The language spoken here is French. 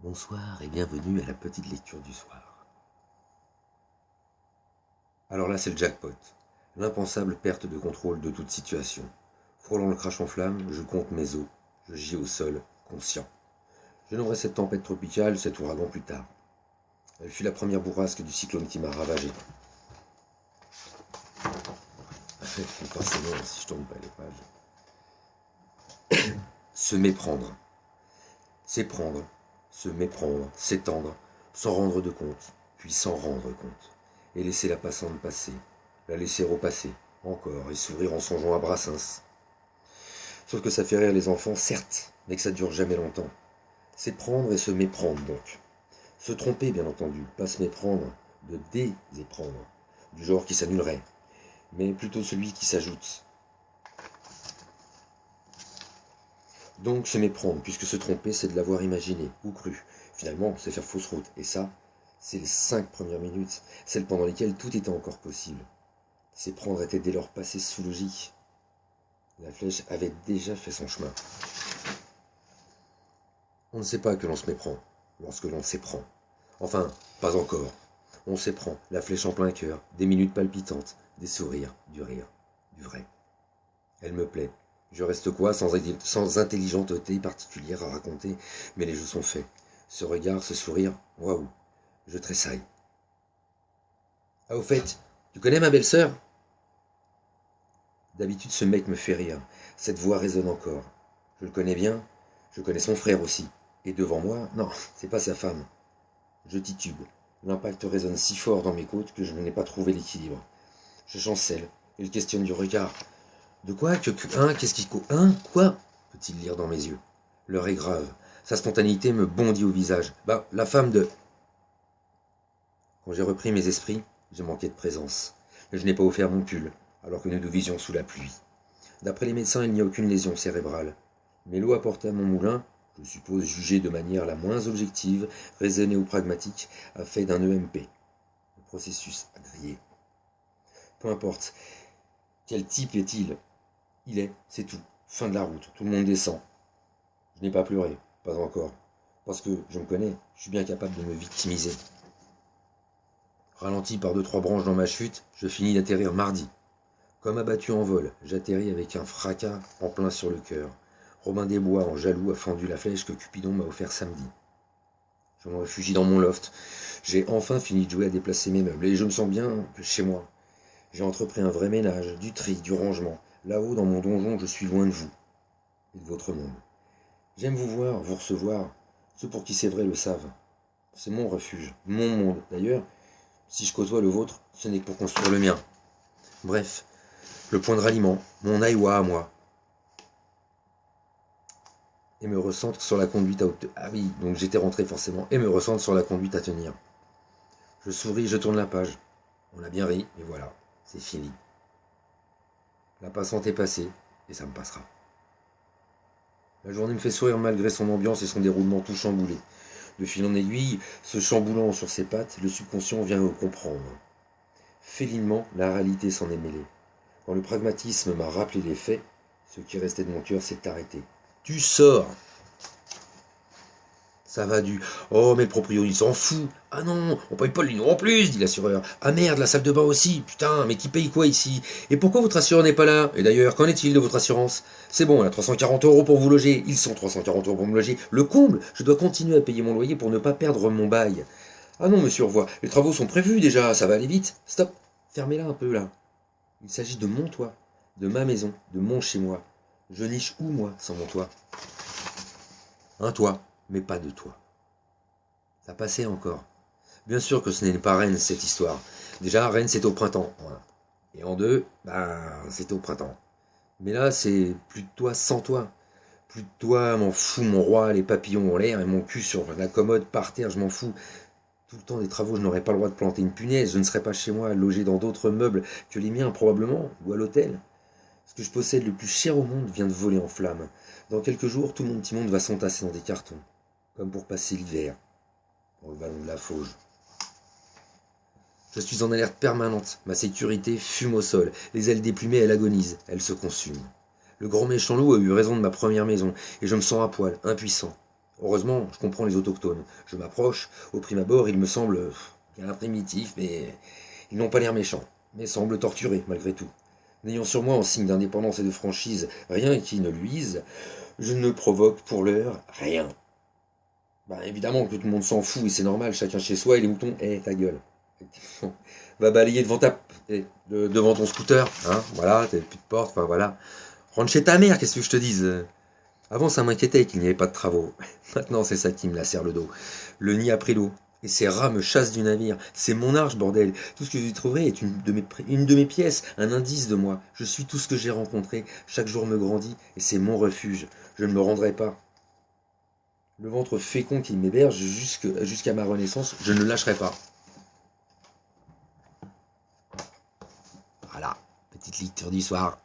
Bonsoir et bienvenue à la petite lecture du soir. Alors là, c'est le jackpot. L'impensable perte de contrôle de toute situation. Frôlant le crash en flammes, je compte mes os. Je gis au sol, conscient. Je nommerai cette tempête tropicale, cet ouragan plus tard. Elle fut la première bourrasque du cyclone qui m'a ravagé. Forcément, si je tourne pas les pages. Se méprendre. S'éprendre. Se méprendre, s'étendre, sans rendre de compte, puis sans rendre compte, et laisser la passante passer, la laisser repasser, encore, et sourire en songeant à Brassens. Sauf que ça fait rire les enfants, certes, mais que ça dure jamais longtemps. S'éprendre et se méprendre, donc. Se tromper, bien entendu, pas se méprendre, de déséprendre, du genre qui s'annulerait, mais plutôt celui qui s'ajoute. Donc se méprendre, puisque se tromper, c'est de l'avoir imaginé ou cru. Finalement, c'est faire fausse route. Et ça, c'est les 5 premières minutes, celles pendant lesquelles tout était encore possible. S'éprendre était dès lors passé sous logique. La flèche avait déjà fait son chemin. On ne sait pas que l'on se méprend, lorsque l'on s'éprend. Enfin, pas encore. On s'éprend, la flèche en plein cœur, des minutes palpitantes, des sourires, du rire, du vrai. Elle me plaît. Je reste quoi, sans intelligenteté particulière à raconter, mais les jeux sont faits. Ce regard, ce sourire, waouh, je tressaille. Ah, au fait, tu connais ma belle-sœur? D'habitude, ce mec me fait rire. Cette voix résonne encore. Je le connais bien, je connais son frère aussi. Et devant moi, non, c'est pas sa femme. Je titube. L'impact résonne si fort dans mes côtes que je n'ai pas trouvé l'équilibre. Je chancelle, et le questionne du regard. De quoi qu'est-ce qui... quoi peut-il lire dans mes yeux? L'heure est grave. Sa spontanéité me bondit au visage. Bah, la femme de... Quand j'ai repris mes esprits, j'ai manqué de présence. Je n'ai pas offert mon pull, alors que nous nous visions sous la pluie. D'après les médecins, il n'y a aucune lésion cérébrale. Mais l'eau apportée à mon moulin, je suppose jugée de manière la moins objective, raisonnée ou pragmatique, a fait d'un EMP. Le processus a grillé. Peu importe. Quel type est-il? Il est, c'est tout. Fin de la route, tout le monde descend. Je n'ai pas pleuré, pas encore. Parce que, je me connais, je suis bien capable de me victimiser. Ralenti par 2-3 branches dans ma chute, je finis d'atterrir mardi. Comme abattu en vol, j'atterris avec un fracas en plein sur le cœur. Robin des Bois, en jaloux, a fendu la flèche que Cupidon m'a offert samedi. Je me réfugie dans mon loft. J'ai enfin fini de jouer à déplacer mes meubles, et je me sens bien chez moi. J'ai entrepris un vrai ménage, du tri, du rangement. Là-haut, dans mon donjon, je suis loin de vous et de votre monde. J'aime vous voir, vous recevoir. Ceux pour qui c'est vrai le savent. C'est mon refuge, mon monde. D'ailleurs, si je côtoie le vôtre, ce n'est que pour construire le mien. Bref, le point de ralliement, mon Aïwa à moi. Et me recentre sur la conduite à haute... Ah oui, donc j'étais rentré forcément. Et me recentre sur la conduite à tenir. Je souris, je tourne la page. On a bien ri, et voilà, c'est fini. La passante est passée, et ça me passera. La journée me fait sourire malgré son ambiance et son déroulement tout chamboulé. De fil en aiguille, se chamboulant sur ses pattes, le subconscient vient au comprendre. Félinement, la réalité s'en est mêlée. Quand le pragmatisme m'a rappelé les faits, ce qui restait de mon cœur s'est arrêté. Tu sors! Ça va du « Oh, mais le proprio, il s'en fout !»« Ah non, on paye pas le lino en plus !» dit l'assureur. « Ah merde, la salle de bain aussi ! Putain, mais qui paye quoi ici ? Et pourquoi votre assureur n'est pas là ? Et d'ailleurs, qu'en est-il de votre assurance ? C'est bon, elle a 340 € pour vous loger. Ils sont 340 € pour me loger. Le comble, je dois continuer à payer mon loyer pour ne pas perdre mon bail. Ah non, monsieur, au revoir. Les travaux sont prévus déjà, ça va aller vite. Stop, fermez-la un peu là. Il s'agit de mon toit, de ma maison, de mon chez-moi. Je niche où, moi, sans mon toit ? Un toit, mais pas de toit. Ça passait encore. Bien sûr que ce n'est pas Rennes, cette histoire. Déjà, Rennes, c'est au printemps. Voilà. Et en deux, c'est au printemps. Mais là, c'est plus de toi sans toi. Plus de toi, m'en fous, mon roi, les papillons en l'air et mon cul sur la commode par terre, je m'en fous. Tout le temps des travaux, je n'aurais pas le droit de planter une punaise. Je ne serais pas chez moi, logé dans d'autres meubles que les miens, probablement, ou à l'hôtel. Ce que je possède le plus cher au monde vient de voler en flammes. Dans quelques jours, tout mon petit monde va s'entasser dans des cartons. Comme pour passer l'hiver. Dans le ballon de la Fauge. Je suis en alerte permanente. Ma sécurité fume au sol. Les ailes déplumées, elle agonise. Elle se consume. Le grand méchant loup a eu raison de ma première maison. Et je me sens à poil, impuissant. Heureusement, je comprends les autochtones. Je m'approche, au prime abord, ils me semblent bien primitifs, mais ils n'ont pas l'air méchants, mais semblent torturés malgré tout. N'ayant sur moi en signe d'indépendance et de franchise rien qui ne luise, je ne provoque pour l'heure rien. Bah évidemment que tout le monde s'en fout et c'est normal, chacun chez soi et les moutons, ta gueule. Va balayer devant devant ton scooter, hein, voilà, t'as plus de porte, enfin voilà. Rentre chez ta mère, qu'est-ce que je te dise? Avant ça m'inquiétait qu'il n'y avait pas de travaux. Maintenant c'est ça qui me lacère le dos. Le nid a pris l'eau. Et ces rats me chassent du navire. C'est mon arche, bordel. Tout ce que j'y trouverai est une de mes pièces, un indice de moi. Je suis tout ce que j'ai rencontré. Chaque jour me grandit et c'est mon refuge. Je ne me rendrai pas. Le ventre fécond qui m'héberge jusqu'à ma renaissance, je ne lâcherai pas. Voilà, petite lecture du soir.